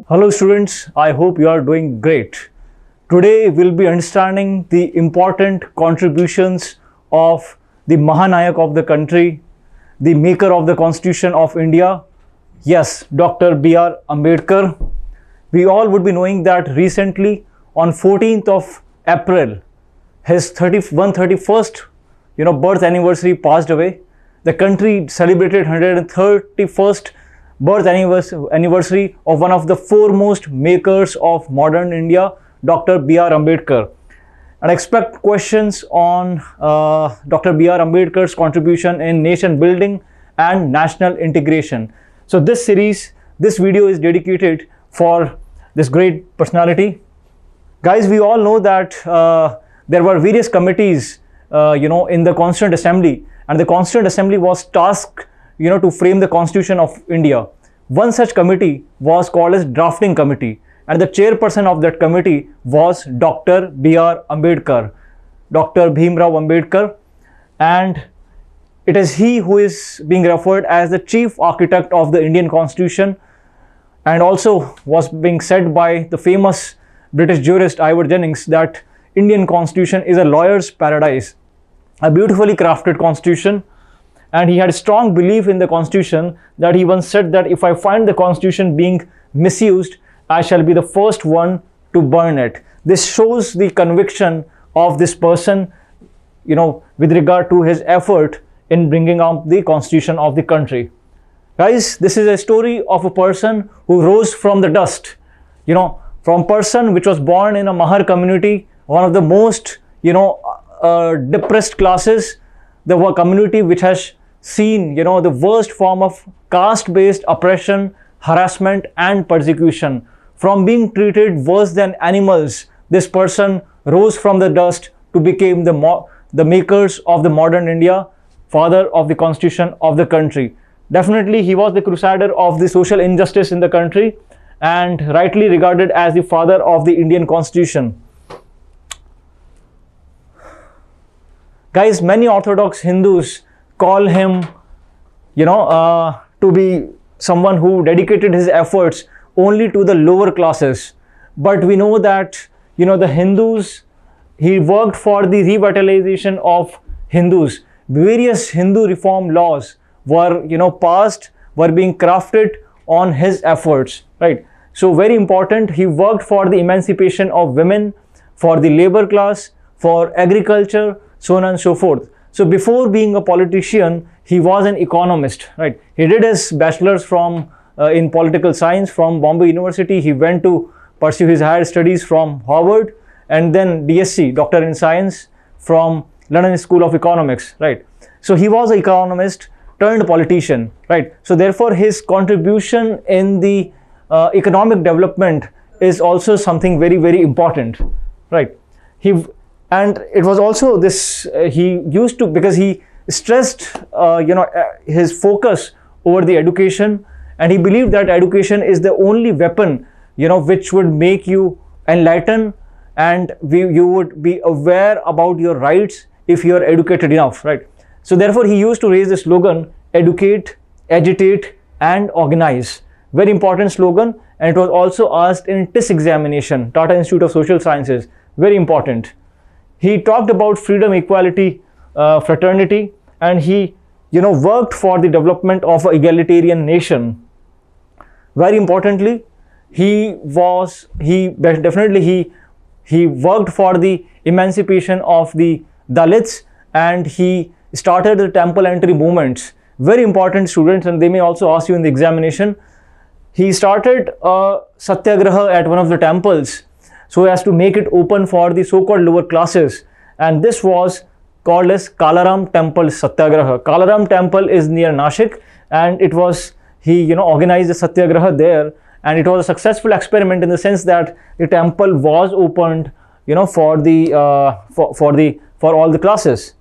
Hello students, I hope you are doing great. Today we'll be understanding the important contributions of the Mahanayak of the country, the maker of the Constitution of India, yes, Dr. B.R. Ambedkar. We all would be knowing that recently on 14th of April, his 131st birth anniversary passed away. The country celebrated 131st birth anniversary of one of the foremost makers of modern India, Dr. B.R. Ambedkar. And expect questions on Dr. B.R. Ambedkar's contribution in nation building and national integration. So this video is dedicated for this great personality. Guys, we all know that there were various committees in the Constituent Assembly, and the Constituent Assembly was tasked to frame the Constitution of India. One such committee was called as Drafting Committee, and the chairperson of that committee was Dr. B.R. Ambedkar, Dr. Bhimrao Ambedkar, and it is he who is being referred as the chief architect of the Indian Constitution, and also was being said by the famous British jurist Ivor Jennings that Indian Constitution is a lawyer's paradise, a beautifully crafted constitution. And he had a strong belief in the Constitution that he once said that if I find the Constitution being misused, I shall be the first one to burn it. This shows the conviction of this person, with regard to his effort in bringing out the Constitution of the country. Guys, this is a story of a person who rose from the dust, from person which was born in a Mahar community, one of the most, depressed classes, the community which has seen, the worst form of caste-based oppression, harassment and persecution. From being treated worse than animals, this person rose from the dust to become the makers of the modern India, father of the Constitution of the country. Definitely, he was the crusader of the social injustice in the country and rightly regarded as the father of the Indian Constitution. Guys, many Orthodox Hindus call him, to be someone who dedicated his efforts only to the lower classes. But we know that, the Hindus, he worked for the revitalization of Hindus. Various Hindu reform laws were, passed, were being crafted on his efforts, right? So very important, he worked for the emancipation of women, for the labor class, for agriculture, so on and so forth. So before being a politician, he was an economist, right? He did his bachelor's from in political science from Bombay University. He went to pursue his higher studies from Harvard, and then DSc, Doctor in Science, from London School of Economics, right? So he was an economist turned politician, right? So therefore his contribution in the economic development is also something very, very important, right? And it was also this, he used to, because he stressed, his focus over the education, and he believed that education is the only weapon, which would make you enlighten, and you would be aware about your rights if you are educated enough, right? So therefore he used to raise the slogan, educate, agitate and organize. Very important slogan, and it was also asked in TIS examination, Tata Institute of Social Sciences, very important. He talked about freedom, equality, fraternity, and he, worked for the development of an egalitarian nation. Very importantly, he worked for the emancipation of the Dalits, and he started the temple entry movements. Very important, students, and they may also ask you in the examination. He started a satyagraha at one of the temples so as to make it open for the so-called lower classes, and this was called as Kalaram Temple Satyagraha. Kalaram Temple is near Nashik, and it was, he organized the satyagraha there, and it was a successful experiment in the sense that the temple was opened for all the classes.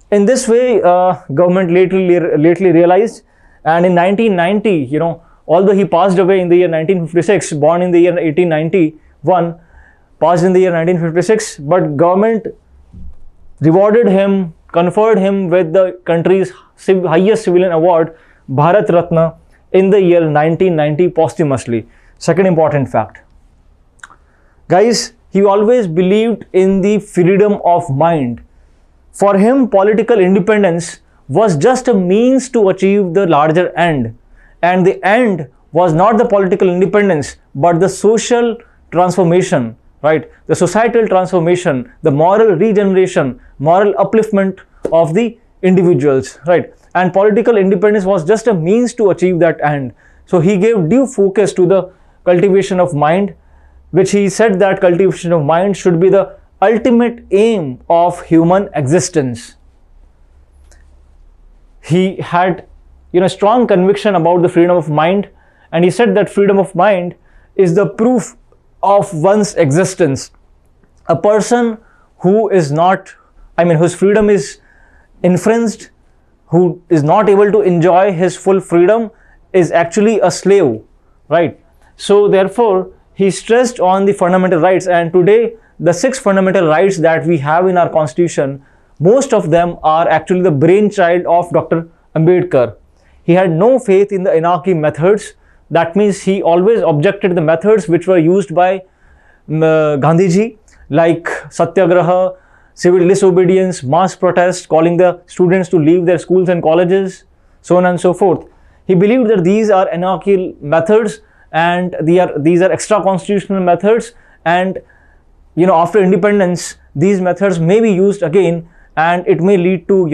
In this way, government lately realized, and in 1990, although he passed away in the year 1956, born in the year 1891, passed in the year 1956, but government rewarded him conferred him with the country's highest civilian award, Bharat Ratna, in the year 1990 posthumously. Second important fact. Guys, he always believed in the freedom of mind. For him, political independence was just a means to achieve the larger end. And the end was not the political independence, but the social transformation, right? The societal transformation, the moral regeneration, moral upliftment of the individuals, right? And political independence was just a means to achieve that end. So he gave due focus to the cultivation of mind, which he said that cultivation of mind should be the ultimate aim of human existence. He had, strong conviction about the freedom of mind, and he said that freedom of mind is the proof of one's existence. A person who is not, whose freedom is infringed, who is not able to enjoy his full freedom, is actually a slave, right? So therefore, he stressed on the fundamental rights, and today the 6 fundamental rights that we have in our constitution, most of them are actually the brainchild of Dr. Ambedkar. He had no faith in the anarchy methods. That means he always objected the methods which were used by Gandhiji, like satyagraha, civil disobedience, mass protest, calling the students to leave their schools and colleges, so on and so forth. He believed that these are anarchical methods and these are extra constitutional methods, and after independence these methods may be used again and it may lead to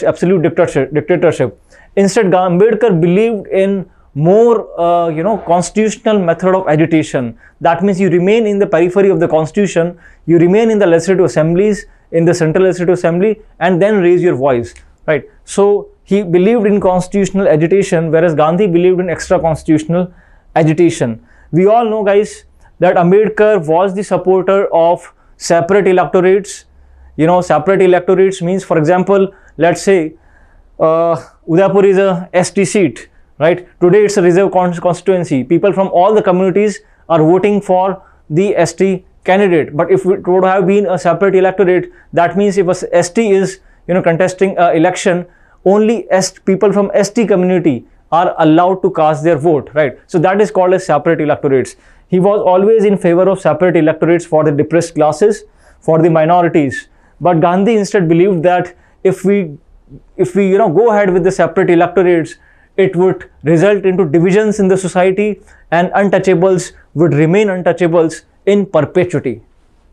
absolute dictatorship. Instead, Ambedkar believed in more constitutional method of agitation. That means you remain in the periphery of the constitution, you remain in the legislative assemblies, in the central legislative assembly, and then raise your voice, right? So he believed in constitutional agitation, whereas Gandhi believed in extra constitutional agitation. We all know, guys, that Ambedkar was the supporter of separate electorates. Separate electorates means, for example, let's say Udaipur is a ST seat, right? Today it's a reserve constituency. People from all the communities are voting for the ST candidate. But if it would have been a separate electorate, that means if a ST is contesting an election, only people from ST community are allowed to cast their vote, right? So that is called as separate electorates. He was always in favor of separate electorates for the depressed classes, for the minorities. But Gandhi instead believed that if we go ahead with the separate electorates, it would result into divisions in the society, and untouchables would remain untouchables in perpetuity,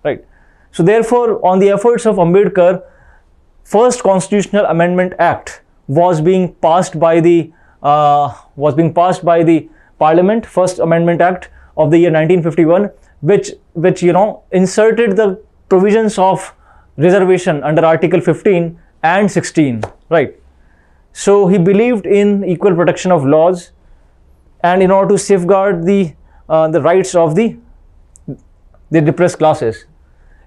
right? So therefore, on the efforts of Ambedkar, first Constitutional Amendment Act was being passed by the Parliament, First Amendment Act of the year 1951, which inserted the provisions of reservation under Article 15 and 16, right? So he believed in equal protection of laws, and in order to safeguard the rights of the depressed classes.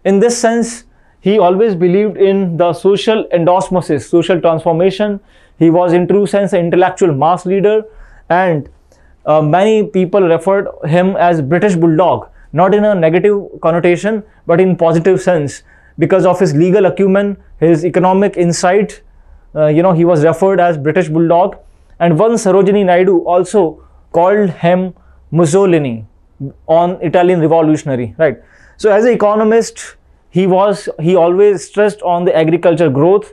In this sense, he always believed in the social endosmosis, social transformation. He was in true sense an intellectual mass leader, and many people referred him as British Bulldog, not in a negative connotation, but in positive sense. Because of his legal acumen, his economic insight, he was referred as British Bulldog. And one Sarojini Naidu also called him Mussolini, on Italian revolutionary, right? So as an economist, he always stressed on the agriculture growth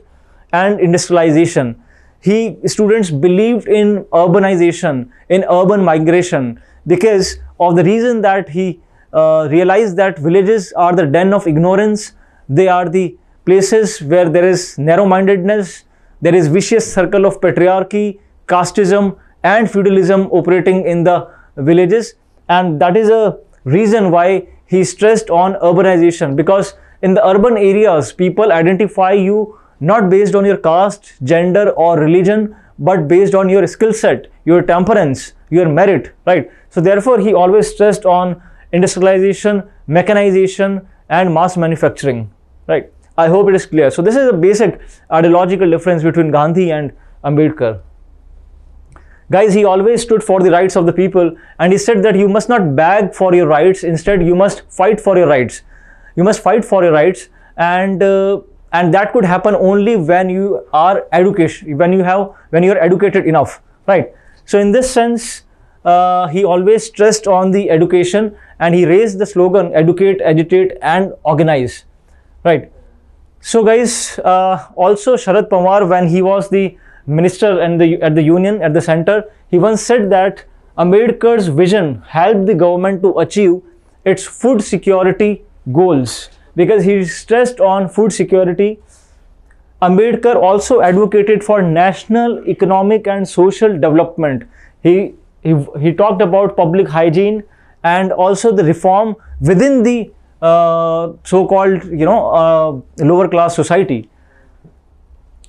and industrialization. Students believed in urbanization, in urban migration, because of the reason that he realized that villages are the den of ignorance. They are the places where there is narrow-mindedness, there is vicious circle of patriarchy, casteism and feudalism operating in the villages, and that is a reason why he stressed on urbanization, because in the urban areas people identify you not based on your caste, gender or religion, but based on your skill set, your temperance, your merit, right? So therefore he always stressed on industrialization, mechanization and mass manufacturing, right? I hope it is clear. So this is a basic ideological difference between Gandhi and Ambedkar. Guys, he always stood for the rights of the people, and he said that you must not beg for your rights, instead you must fight for your rights. You must fight for your rights, and and that could happen only when you are when you are educated enough, right? So in this sense, he always stressed on the education, and he raised the slogan educate, agitate and organize, right? So guys, also Sharad Pawar, when he was the minister and at the union at the center, he once said that Ambedkar's vision helped the government to achieve its food security goals, because he stressed on food security. Ambedkar also advocated for national economic and social development. He talked about public hygiene and also the reform within the so-called lower class society.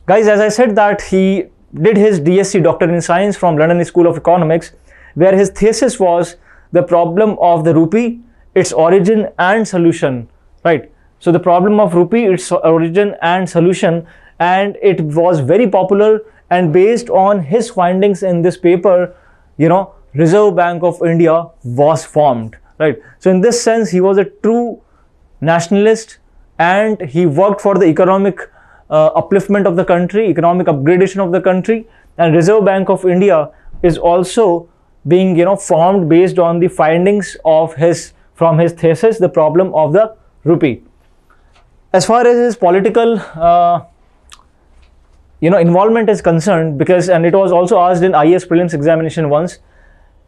Guys, as I said that he did his DSc Doctor in Science from London School of Economics, where his thesis was the problem of the rupee, its origin and solution, right? So the problem of rupee, its origin and solution, and it was very popular, and based on his findings in this paper, Reserve Bank of India was formed, right? So in this sense, he was a true nationalist, and he worked for the economic upliftment of the country, economic upgradation of the country, and Reserve Bank of India is also being formed based on the findings of from his thesis, the problem of the rupee. As far as his political involvement is concerned, and it was also asked in IAS prelims examination once,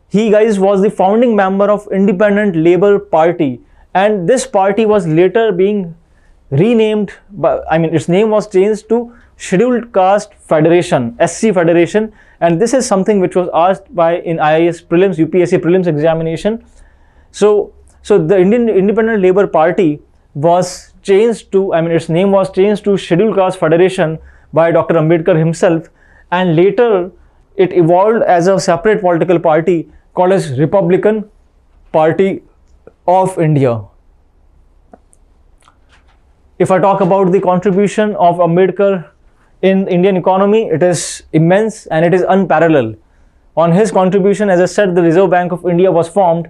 he guys was the founding member of Independent Labour Party, and this party was later being renamed, its name was changed to Scheduled Caste Federation, SC Federation, and this is something which was asked in IAS prelims, UPSC prelims examination. So the Independent Labour Party was changed to, its name was changed to Scheduled Caste Federation by Dr. Ambedkar himself, and later it evolved as a separate political party called as Republican Party of India. If I talk about the contribution of Ambedkar in Indian economy, it is immense and it is unparalleled. On his contribution, as I said, the Reserve Bank of India was formed,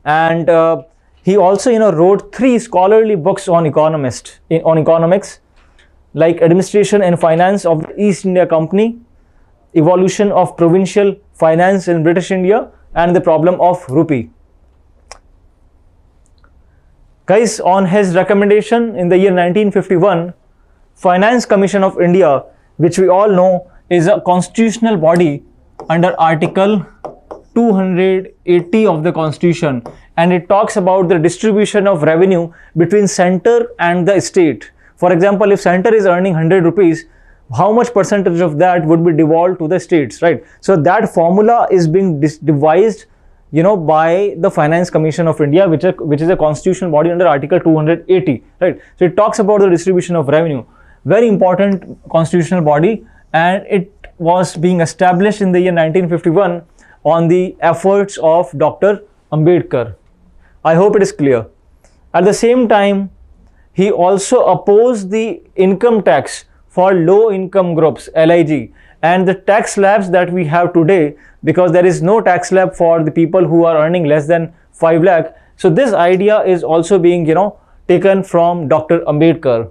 and he also wrote 3 scholarly books on economics, like Administration and Finance of the East India Company, Evolution of Provincial Finance in British India, and the Problem of Rupee. Guys, on his recommendation in the year 1951, Finance Commission of India, which we all know is a constitutional body under Article 280 of the Constitution, and it talks about the distribution of revenue between center and the state. For example, if center is earning 100 rupees, how much percentage of that would be devolved to the states, right? So that formula is being devised by the Finance Commission of India, which is a constitutional body under Article 280, right? So it talks about the distribution of revenue. Very important constitutional body, and it was being established in the year 1951 on the efforts of Dr. Ambedkar. I hope it is clear. At the same time, he also opposed the income tax for low income groups, LIG, and the tax slabs that we have today, because there is no tax slab for the people who are earning less than 5 lakh. So this idea is also being taken from Dr. Ambedkar.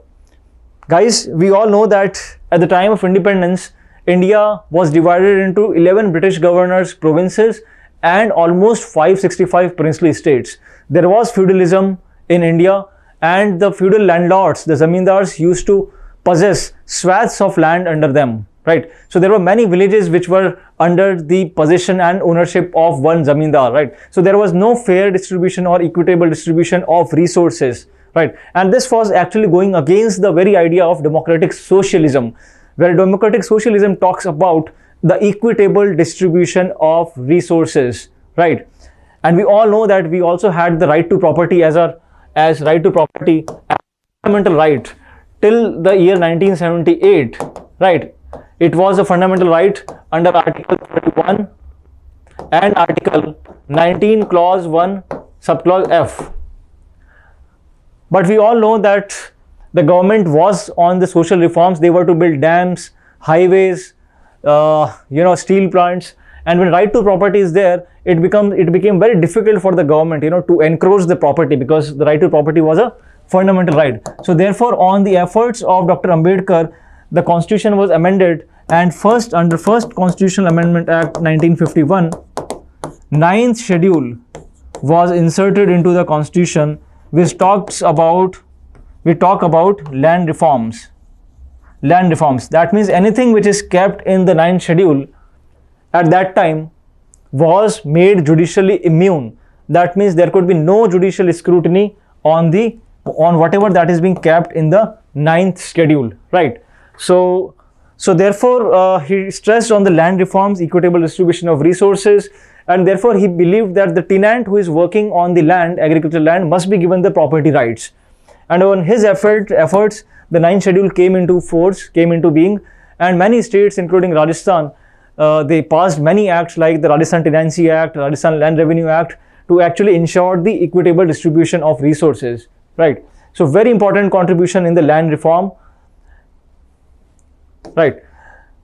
Guys, we all know that at the time of independence, India was divided into 11 British governors, provinces, and almost 565 princely states. There was feudalism in India, and the feudal landlords, the zamindars, used to possess swaths of land under them, right? So there were many villages which were under the possession and ownership of one zamindar, right? So there was no fair distribution or equitable distribution of resources, right? And this was actually going against the very idea of democratic socialism, where democratic socialism talks about the equitable distribution of resources, right? And we all know that we also had the right to property as right to property as a fundamental right till the year 1978, right? It was a fundamental right under Article 31 and Article 19, Clause 1, Subclause F. But we all know that the government was on the social reforms. They were to build dams, highways, steel plants, and when right to property is there, it became very difficult for the government, to encroach the property, because the right to property was a fundamental right. So therefore, on the efforts of Dr. Ambedkar, the constitution was amended, and under first Constitutional Amendment Act 1951, ninth schedule was inserted into the constitution, which talks about land reforms. Land reforms. That means anything which is kept in the ninth schedule at that time was made judicially immune. That means there could be no judicial scrutiny on whatever that is being kept in the ninth schedule, right? So therefore, he stressed on the land reforms, equitable distribution of resources, and therefore he believed that the tenant who is working on the land, agricultural land, must be given the property rights. And on his efforts, the ninth schedule came into being, and many states, including Rajasthan, they passed many acts like the Rajasthan Tenancy Act, Rajasthan Land Revenue Act, to actually ensure the equitable distribution of resources, right? So very important contribution in the land reform, right?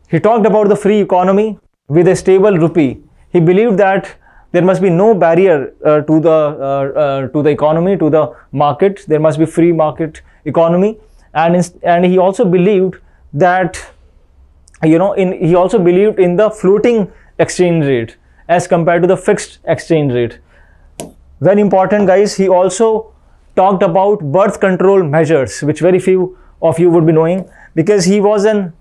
He talked about the free economy with a stable rupee. He believed that there must be no barrier to the economy, to the market. There must be free market economy, and he also believed that, he also believed in the floating exchange rate as compared to the fixed exchange rate. Very important, guys. He also talked about birth control measures, which very few of you would be knowing, because he was a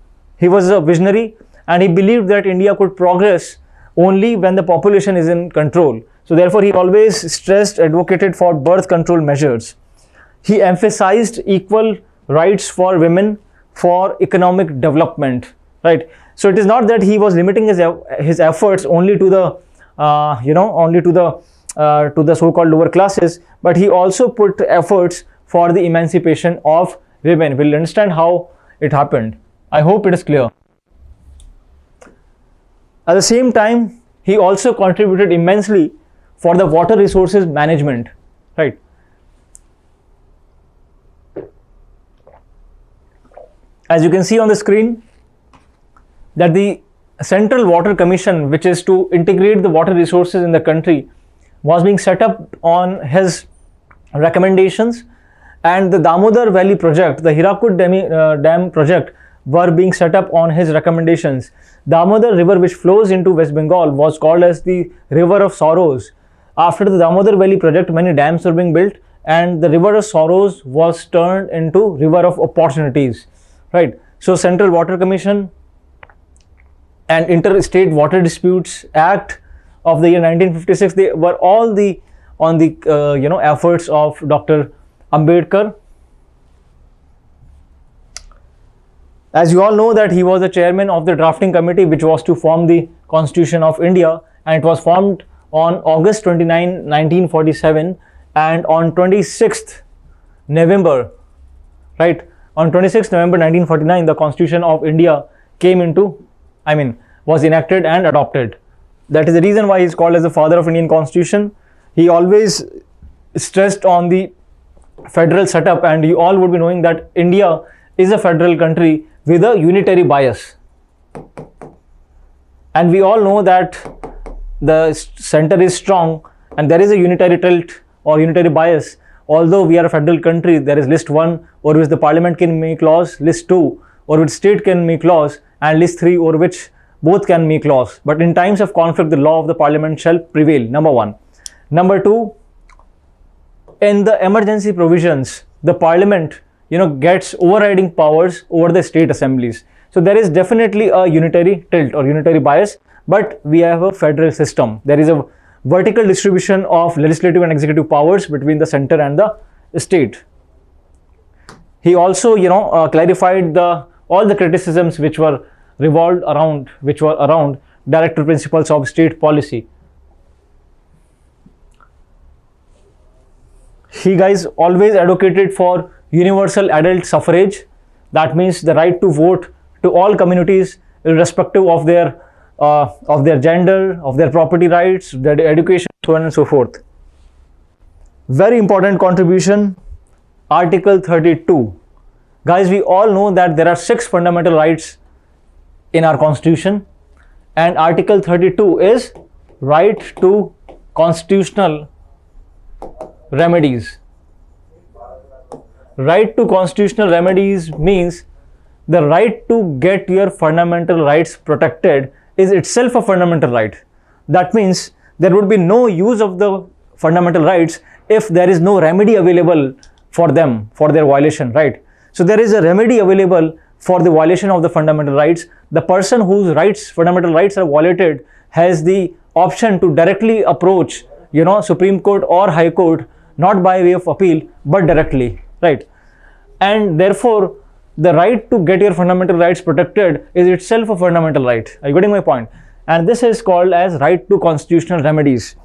visionary, and he believed that India could progress only when the population is in control. So therefore, he always advocated for birth control measures. He emphasized equal rights for women for economic development, right? So it is not that he was limiting his efforts only to the to the so-called lower classes, but he also put efforts for the emancipation of women. We'll understand how it happened. I hope it is clear. At the same time, he also contributed immensely for the water resources management, right? As you can see on the screen, that the Central Water Commission, which is to integrate the water resources in the country, was being set up on his recommendations, and the Damodar Valley project, the Hirakud Dam project, were being set up on his recommendations. Damodar river, which flows into West Bengal, was called as the River of Sorrows. After the Damodar Valley project, many dams were being built, and the River of Sorrows was turned into River of Opportunities, right? So Central Water Commission and Interstate Water Disputes Act of the year 1956, they were all on the efforts of Dr. Ambedkar. As you all know, that he was the chairman of the drafting committee, which was to form the Constitution of India, and it was formed on August 29, 1947, and on 26th November, right? On 26th November 1949, the Constitution of India was enacted and adopted. That is the reason why he is called as the father of Indian Constitution. He always stressed on the federal setup, and you all would be knowing that India is a federal country with a unitary bias. And we all know that the center is strong and there is a unitary tilt or unitary bias. Although we are a federal country, there is list 1 over which the parliament can make laws, list 2 over which state can make laws, and list 3 over which both can make laws. But in times of conflict, the law of the parliament shall prevail, number 1. Number 2, in the emergency provisions, the parliament gets overriding powers over the state assemblies. So there is definitely a unitary tilt or unitary bias, but we have a federal system. There is a vertical distribution of legislative and executive powers between the center and the state. He also clarified all the criticisms which were around director principles of state policy. He always advocated for universal adult suffrage. That means the right to vote to all communities, irrespective of their gender, of their property rights, their education, so on and so forth. Very important contribution, Article 32. Guys, we all know that there are 6 fundamental rights in our constitution, and Article 32 is right to constitutional remedies. right to constitutional remedies means the right to get your fundamental rights protected is itself a fundamental right. That means there would be no use of the fundamental rights if there is no remedy available for them, for their violation, right? So there is a remedy available for the violation of the fundamental rights. The person whose fundamental rights are violated has the option to directly approach, Supreme Court or High Court, not by way of appeal, but directly, right? And therefore, the right to get your fundamental rights protected is itself a fundamental right. Are you getting my point? And this is called as right to constitutional remedies.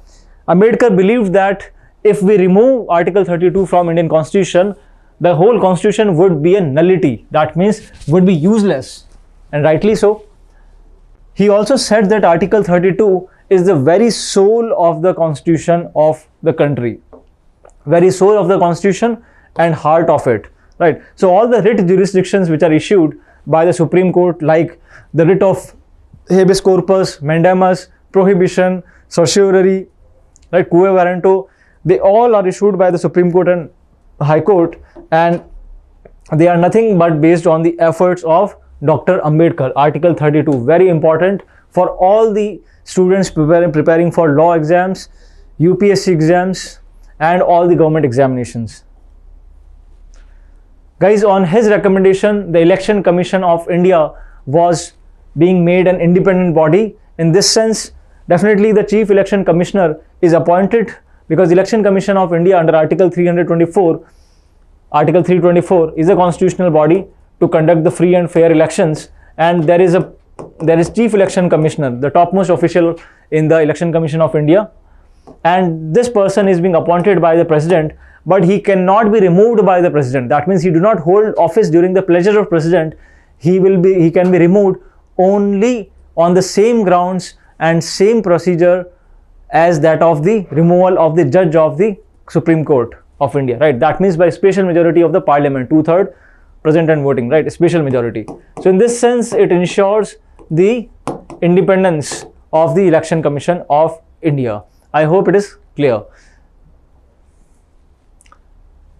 Ambedkar believed that if we remove Article 32 from Indian Constitution, the whole Constitution would be a nullity. That means would be useless, and rightly so. He also said that Article 32 is the very soul of the Constitution of the country. Very soul of the Constitution and heart of it. Right. So all the writ jurisdictions which are issued by the Supreme Court, like the writ of habeas corpus, mandamus, prohibition, certiorari, right, quo warranto, they all are issued by the Supreme Court and High Court, and they are nothing but based on the efforts of Dr. Ambedkar. Article 32, very important for all the students preparing for law exams, UPSC exams, and all the government examinations. Guys, on his recommendation, the Election Commission of India was being made an independent body. In this sense, definitely the Chief Election Commissioner is appointed, because the Election Commission of India under Article 324 is a constitutional body to conduct the free and fair elections, and there is Chief Election Commissioner, the topmost official in the Election Commission of India, and this person is being appointed by the President, but he cannot be removed by the President. That means he do not hold office during the pleasure of President. He can be removed only on the same grounds and same procedure as that of the removal of the judge of the Supreme Court of India, right? That means by special majority of the Parliament, 2/3 present and voting, right? Special majority. So in this sense, it ensures the independence of the Election Commission of India. I hope it is clear.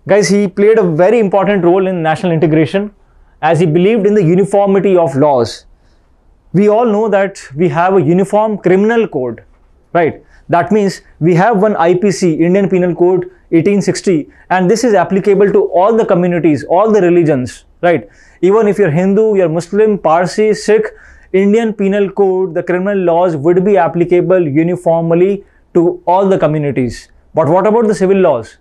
Guys, he played a very important role in national integration as he believed in the uniformity of laws. We all know that we have a uniform criminal code, right? That means we have one IPC, Indian Penal Code 1860, and this is applicable to all the communities, all the religions, right? Even if you're Hindu, you're Muslim, Parsi, Sikh, Indian Penal Code, the criminal laws would be applicable uniformly to all the communities. But what about the civil laws?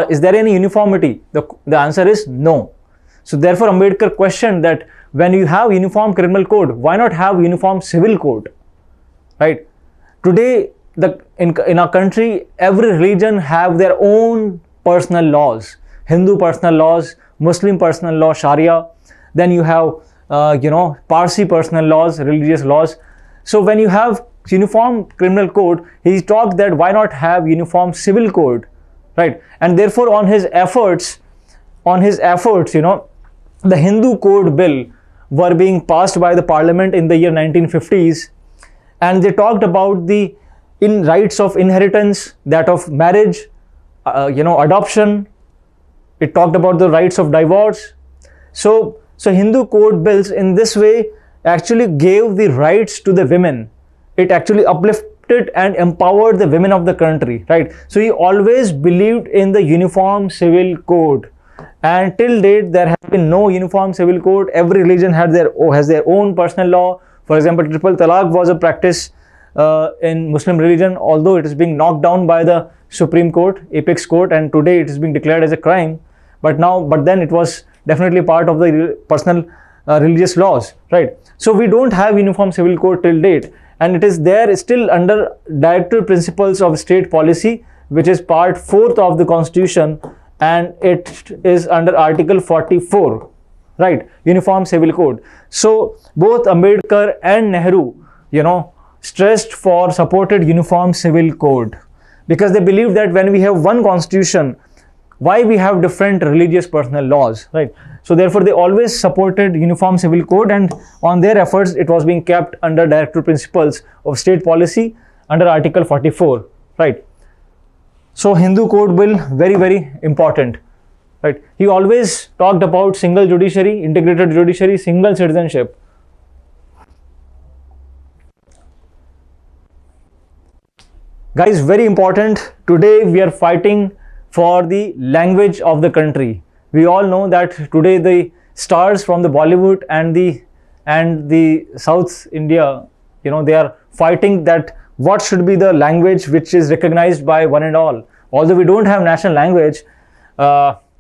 Is there any uniformity? The answer is no. So therefore, Ambedkar questioned that when you have uniform criminal code, why not have uniform civil code, right? Today, in our country, every religion have their own personal laws. Hindu personal laws, Muslim personal law, Sharia. Then you have, Parsi personal laws, religious laws. So when you have uniform criminal code, he talked that why not have uniform civil code, right? And therefore, on his efforts, the Hindu Code Bill were being passed by the Parliament in the year 1950s, and they talked about the rights of inheritance, that of marriage, adoption. It talked about the rights of divorce. So Hindu Code Bills in this way actually gave the rights to the women. It actually uplifted and empowered the women of the country, right? So he always believed in the uniform civil code, and till date there has been no uniform civil code. Every religion has their own personal law. For example, triple talaq was a practice in Muslim religion, although it is being knocked down by the Supreme Court, apex court, and today it is being declared as a crime. But then it was definitely part of the personal religious laws, right? So we don't have uniform civil code till date, and it is there still under directive principles of state policy, which is part 4th of the Constitution, and it is under Article 44, right? Uniform civil code. So both Ambedkar and Nehru, supported uniform civil code, because they believe that when we have one constitution, why we have different religious personal laws, right? So therefore they always supported uniform civil code, and on their efforts it was being kept under directive principles of state policy under Article 44, right? So Hindu Code Bill, very, very important, right? He always talked about single judiciary, integrated judiciary, single citizenship. Guys, very important, today we are fighting for the language of the country. We all know that today the stars from the Bollywood and the South India, you know, they are fighting that what should be the language which is recognized by one and all. Although we don't have national language,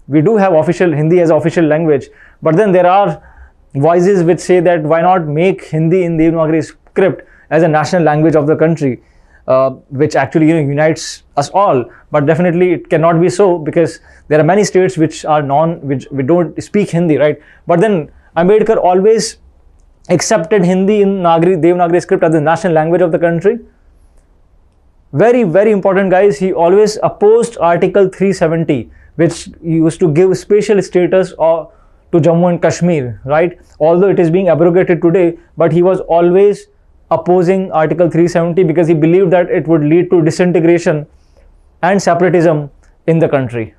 we do have official Hindi as official language, but then there are voices which say that why not make Hindi in Devanagari script as a national language of the country, which actually, you know, unites us all. But definitely it cannot be so, because there are many states which we don't speak Hindi, right? But then Ambedkar always accepted Hindi in Devanagari script as the national language of the country. Very, very important, guys. He always opposed Article 370, which used to give special status to Jammu and Kashmir, right? Although it is being abrogated today, but he was always opposing Article 370 because he believed that it would lead to disintegration and separatism in the country.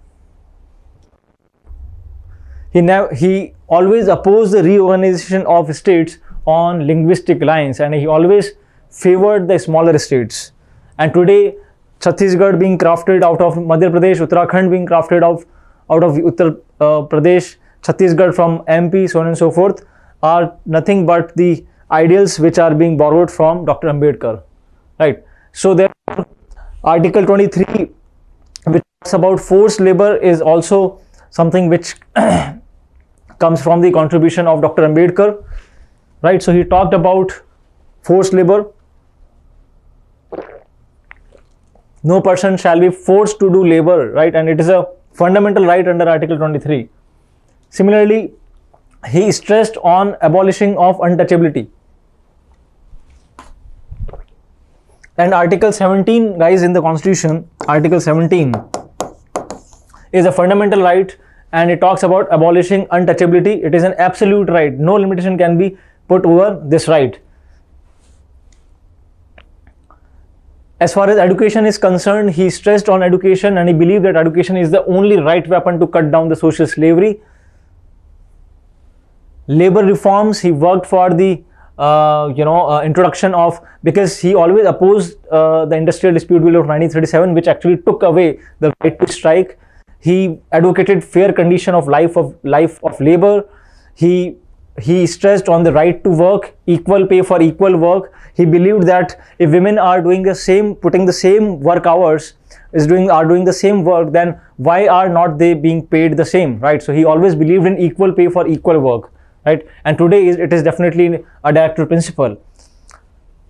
He always opposed the reorganization of states on linguistic lines, and he always favored the smaller states. And today, Chhattisgarh being crafted out of Madhya Pradesh, Uttarakhand being crafted out of Uttar Pradesh, Chhattisgarh from MP, so on and so forth, are nothing but the ideals which are being borrowed from Dr. Ambedkar, right? So therefore, Article 23, which talks about forced labor, is also something which comes from the contribution of Dr. Ambedkar, right? So he talked about forced labor. No person shall be forced to do labor, right? And it is a fundamental right under Article 23. Similarly, he stressed on abolishing of untouchability. And Article 17, guys, in the Constitution, Article 17 is a fundamental right, and it talks about abolishing untouchability. It is an absolute right. No limitation can be put over this right. As far as education is concerned, he stressed on education, and he believed that education is the only right weapon to cut down the social slavery. Labor reforms, he worked for the introduction of, because he always opposed the Industrial Dispute Bill of 1937, which actually took away the right to strike. He advocated fair condition of life of labor. He stressed on the right to work, equal pay for equal work. He believed that if women are doing the same, putting the same work hours, are doing the same work, then why are not they being paid the same, right? So he always believed in equal pay for equal work, right? And today it is definitely a directive principle.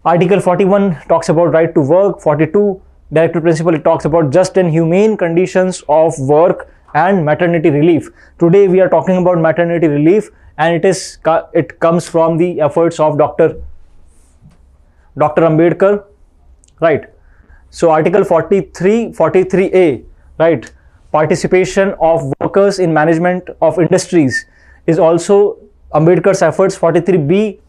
Article 41 talks about right to work. 42, directive principle, it talks about just and humane conditions of work and maternity relief. Today we are talking about maternity relief, and it comes from the efforts of Dr. Ambedkar, right? So Article 43A, right, participation of workers in management of industries, is also Ambedkar's efforts. 43B,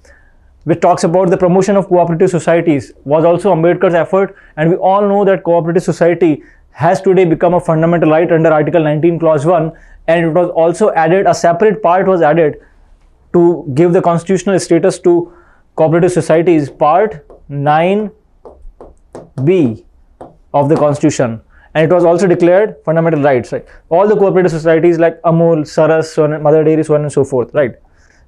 which talks about the promotion of cooperative societies, was also Ambedkar's effort. And we all know that cooperative society has today become a fundamental right under Article 19 Clause 1, and it was also added, a separate part was added to give the constitutional status to cooperative societies, Part 9B of the Constitution, and it was also declared fundamental rights, right? All the cooperative societies like Amul, Saras, Mother Dairy, so on and so forth, right?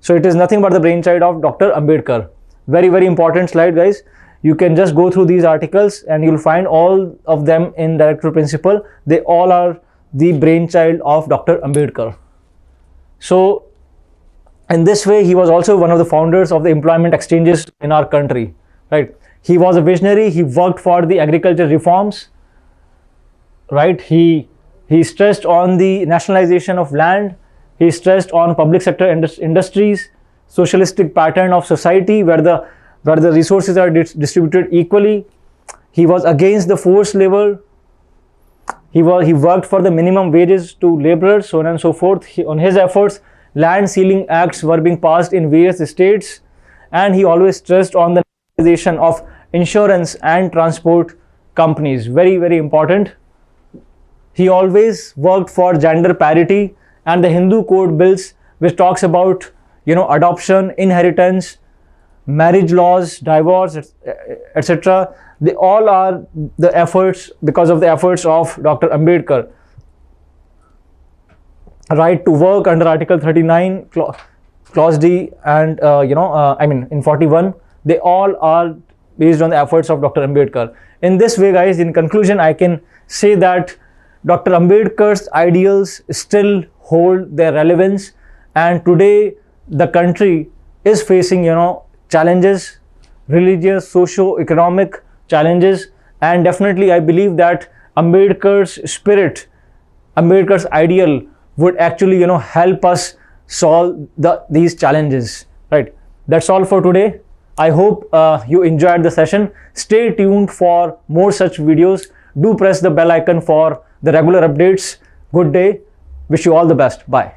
So it is nothing but the brainchild of Dr. Ambedkar. Very, very important slide, guys. You can just go through these articles and you'll find all of them in directive principle. They all are the brainchild of Dr. Ambedkar. So in this way, he was also one of the founders of the employment exchanges in our country, right? He was a visionary. He worked for the agriculture reforms, right? He stressed on the nationalization of land. He stressed on public sector industries, socialistic pattern of society where the resources are distributed equally. He was against the forced labor. He worked for the minimum wages to laborers, so on and so forth. On his efforts, land ceiling acts were being passed in various states, and he always stressed on the nationalization of insurance and transport companies. Very, very important. He always worked for gender parity and the Hindu code bills, which talks about, adoption, inheritance, marriage laws, divorce, etc. They all are the efforts, because of the efforts of Dr. Ambedkar. Right to work under Article 39, Clause D, and in 41, they all are based on the efforts of Dr. Ambedkar. In this way, guys, in conclusion, I can say that Dr. Ambedkar's ideals still hold their relevance, and today the country is facing, challenges, religious, socio-economic challenges, and definitely I believe that Ambedkar's spirit, Ambedkar's ideal would actually, help us solve these challenges, right? That's all for today. I hope you enjoyed the session. Stay tuned for more such videos. Do press the bell icon for the regular updates. Good day. Wish you all the best. Bye.